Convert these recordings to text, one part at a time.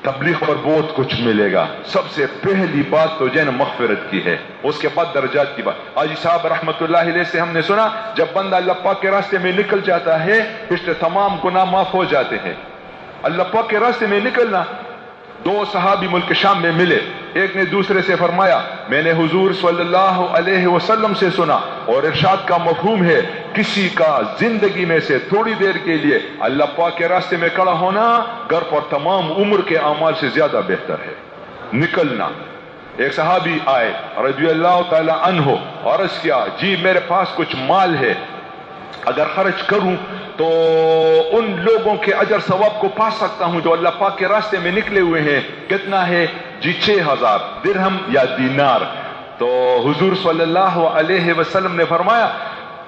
تبلیغ پر بہت کچھ ملے گا. سب سے پہلی بات تو جو ہے نا مغفرت کی ہے, اس کے بعد درجات کی بات. حاجی صاحب رحمت اللہ علیہ سے ہم نے سنا, جب بندہ اللہ پاک کے راستے میں نکل جاتا ہے پچھلے تمام گناہ معاف ہو جاتے ہیں. اللہ پاک کے راستے میں نکلنا. دو صحابی ملک شام میں ملے, ایک نے دوسرے سے فرمایا میں نے حضور صلی اللہ علیہ وسلم سے سنا, اور ارشاد کا مفہوم ہے کسی کا زندگی میں سے تھوڑی دیر کے لیے اللہ پاک کے راستے میں کھڑا ہونا گھر پر تمام عمر کے اعمال سے زیادہ بہتر ہے. نکلنا. ایک صحابی آئے رضی اللہ تعالی عنہ, عرض کیا جی میرے پاس کچھ مال ہے, اگر خرچ کروں تو ان لوگوں کے اجر ثواب کو پا سکتا ہوں جو اللہ پاک کے راستے میں نکلے ہوئے ہیں. کتنا ہے؟ جی 6000 درہم یا دینار. تو حضور صلی اللہ علیہ وسلم نے فرمایا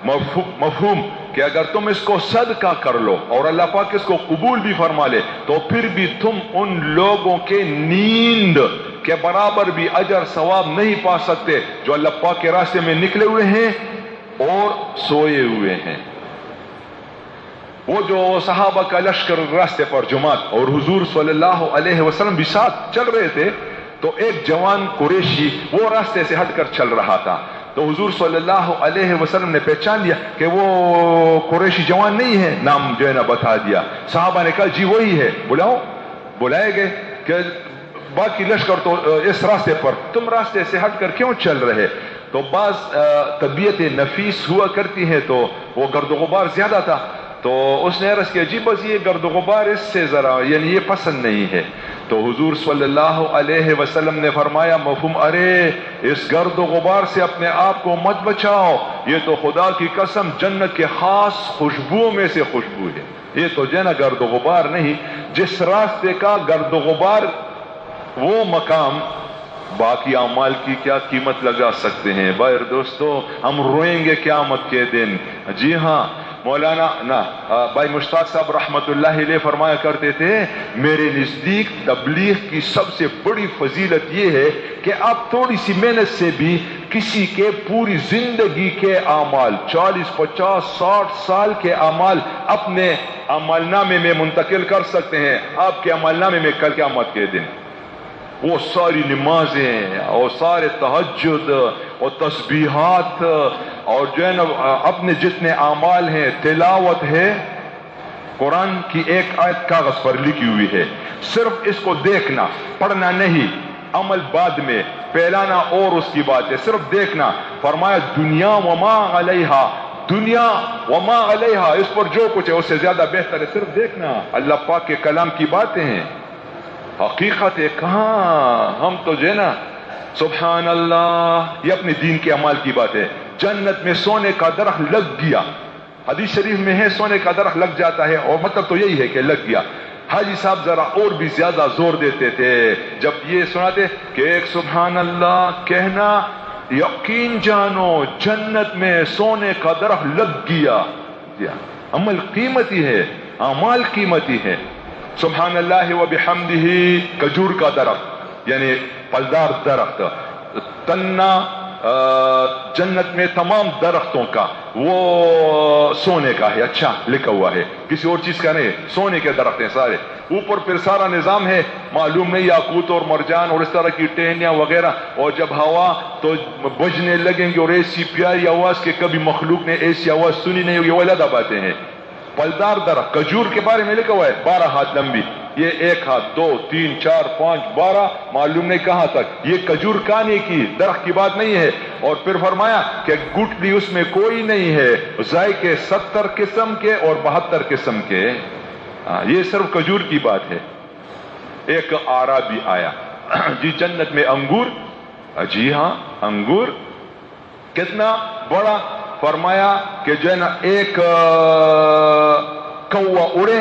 مفہوم کہ اگر تم اس کو صدقہ کر لو اور اللہ پاک اس کو قبول بھی فرما لے تو پھر بھی تم ان لوگوں کے نیند کے برابر بھی اجر ثواب نہیں پا سکتے جو اللہ پاک کے راستے میں نکلے ہوئے ہیں اور سوئے ہوئے ہیں. وہ جو صحابہ کا لشکر راستے پر جماعت اور حضور صلی اللہ علیہ وسلم بھی ساتھ چل رہے تھے, تو ایک جوان قریشی وہ راستے سے ہٹ کر چل رہا تھا. تو حضور صلی اللہ علیہ وسلم نے پہچان لیا کہ وہ قریشی جوان نہیں ہے, نام جو ہے نا بتا دیا. صحابہ نے کہا جی وہی ہے. بلاؤ. بلائے گئے کہ باقی لشکر تو اس راستے پر, تم راستے سے ہٹ کر کیوں چل رہے؟ تو بعض طبیعت نفیس ہوا کرتی ہے تو وہ گرد و غبار زیادہ تھا. تو اس نے عرض کیا جی بس یہ گرد و غبار اس سے ذرا یعنی یہ پسند نہیں ہے. تو حضور صلی اللہ علیہ وسلم نے فرمایا مفہوم ارے اس گرد و غبار سے اپنے آپ کو مت بچاؤ, یہ تو خدا کی قسم جنت کے خاص خوشبوؤں میں سے خوشبو ہے. یہ تو جو ہے نا گرد و غبار نہیں. جس راستے کا گرد و غبار وہ مقام, باقی اعمال کی کیا قیمت لگا سکتے ہیں. بھائی دوستو ہم روئیں گے قیامت کے دن. جی ہاں, مولانا بھائی مشتاق صاحب رحمت اللہ علیہ فرمایا کرتے تھے میرے نزدیک تبلیغ کی سب سے بڑی فضیلت یہ ہے کہ آپ تھوڑی سی محنت سے بھی کسی کے پوری زندگی کے اعمال 40 50 60 سال کے اعمال اپنے عمل نامے میں منتقل کر سکتے ہیں. آپ کے عمل نامے میں کل قیامت کے دن وہ ساری نمازیں اور سارے تہجد اور تسبیحات اور جو ہے نا اپنے جتنے اعمال ہیں, تلاوت ہے, قرآن کی ایک آیت کاغذ پر لکھی ہوئی ہے, صرف اس کو دیکھنا, پڑھنا نہیں, عمل بعد میں, پھیلانا اور اس کی بات ہے, صرف دیکھنا. فرمایا دنیا وما علیہا, دنیا وما علیہا, اس پر جو کچھ ہے اس سے زیادہ بہتر ہے, صرف دیکھنا. اللہ پاک کے کلام کی باتیں ہیں, حقیقت ہے. کہاں ہم تو جو ہے نا سبحان اللہ, یہ اپنے دین کے اعمال کی بات ہے. جنت میں سونے کا درخت لگ گیا, حدیث شریف میں ہے سونے کا درخت لگ جاتا ہے, اور مطلب تو یہی ہے کہ لگ گیا. حاجی صاحب ذرا اور بھی زیادہ زور دیتے تھے جب یہ سناتے کہ ایک سبحان اللہ کہنا, یقین جانو جنت میں سونے کا درخت لگ گیا. عمل قیمتی ہے, اعمال قیمتی ہے. سبحان اللہ و بحمدہ, کھجور کا درخت یعنی پھلدار درخت, تنا جنت میں تمام درختوں کا وہ سونے کا ہے, اچھا لکھا ہوا ہے, کسی اور چیز کا نہیں, سونے کے درخت ہیں سارے. اوپر پھر سارا نظام ہے معلوم نہیں, یاقوت اور مرجان اور اس طرح کی ٹہنیاں وغیرہ, اور جب ہوا تو بجنے لگیں گے اور ایسی پیاری آواز کہ کبھی مخلوق نے ایسی آواز سنی نہیں ہوگی, وہ علیحدہ باتیں ہیں. پھلدار درخت, کھجور کے بارے میں لکھا ہوا ہے 12 ہاتھ لمبی, یہ 1 ہاتھ 2 3 4 5 12 معلوم نہیں کہاں تک. یہ کھجور کھانے کی درخت کی بات نہیں ہے. اور پھر فرمایا کہ گٹلی اس میں کوئی نہیں ہے, ذائقے 70 قسم کے اور 72 قسم کے. یہ صرف کھجور کی بات ہے. ایک اعرابی آیا, جی جنت میں انگور, جی ہاں انگور, کتنا بڑا؟ فرمایا کہ جو ہے نا ایک کوا اڑے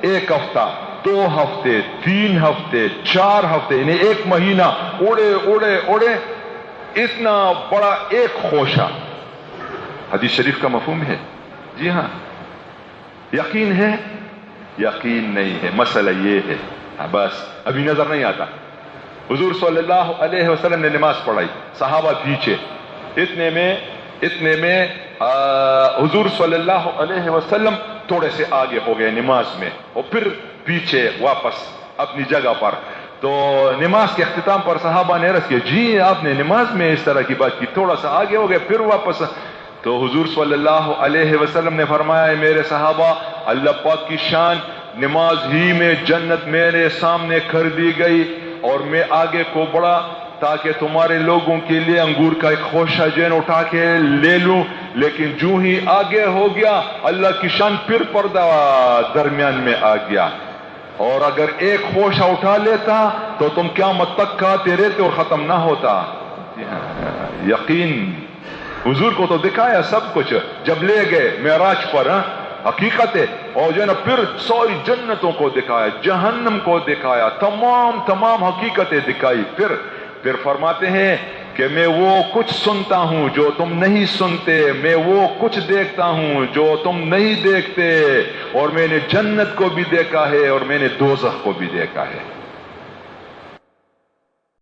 1 ہفتہ 2 ہفتے 3 ہفتے 4 ہفتے یعنی 1 مہینہ اڑے اڑے اڑے, اتنا بڑا ایک خوشہ. حدیث شریف کا مفہوم ہے. جی ہاں, یقین ہے یقین نہیں ہے, مسئلہ یہ ہے. بس ابھی نظر نہیں آتا. حضور صلی اللہ علیہ وسلم نے نماز پڑھائی, صحابہ پیچھے, اتنے میں حضور صلی اللہ علیہ وسلم تھوڑے سے آگے ہو گئے نماز میں, اور پھر پیچھے واپس اپنی جگہ پر. تو نماز کے اختتام پر صحابہ نے عرض کیا جی آپ نے نماز میں اس طرح کی بات کی، تھوڑا سا آگے ہو گئے پھر واپس. تو حضور صلی اللہ علیہ وسلم نے فرمایا اے میرے صحابہ، اللہ پاک کی شان، نماز ہی میں جنت میرے سامنے کر دی گئی اور میں آگے کو بڑھا تاکہ تمہارے لوگوں کے لیے انگور کا ایک خوشہ جین اٹھا کے لے لوں، لیکن جو ہی آگے ہو گیا اللہ کی شان پھر پردہ درمیان میں آ گیا، اور اگر ایک خوشہ اٹھا لیتا تو تم قیامت تک کھاتے رہتے اور ختم نہ ہوتا. یقین حضور کو تو دکھایا سب کچھ جب لے گئے معراج پر، حقیقت ہے، اور جو ہے نا پھر ساری جنتوں کو دکھایا، جہنم کو دکھایا، تمام حقیقتیں دکھائی. پھر فرماتے ہیں کہ میں وہ کچھ سنتا ہوں جو تم نہیں سنتے، میں وہ کچھ دیکھتا ہوں جو تم نہیں دیکھتے، اور میں نے جنت کو بھی دیکھا ہے اور میں نے دوزخ کو بھی دیکھا ہے.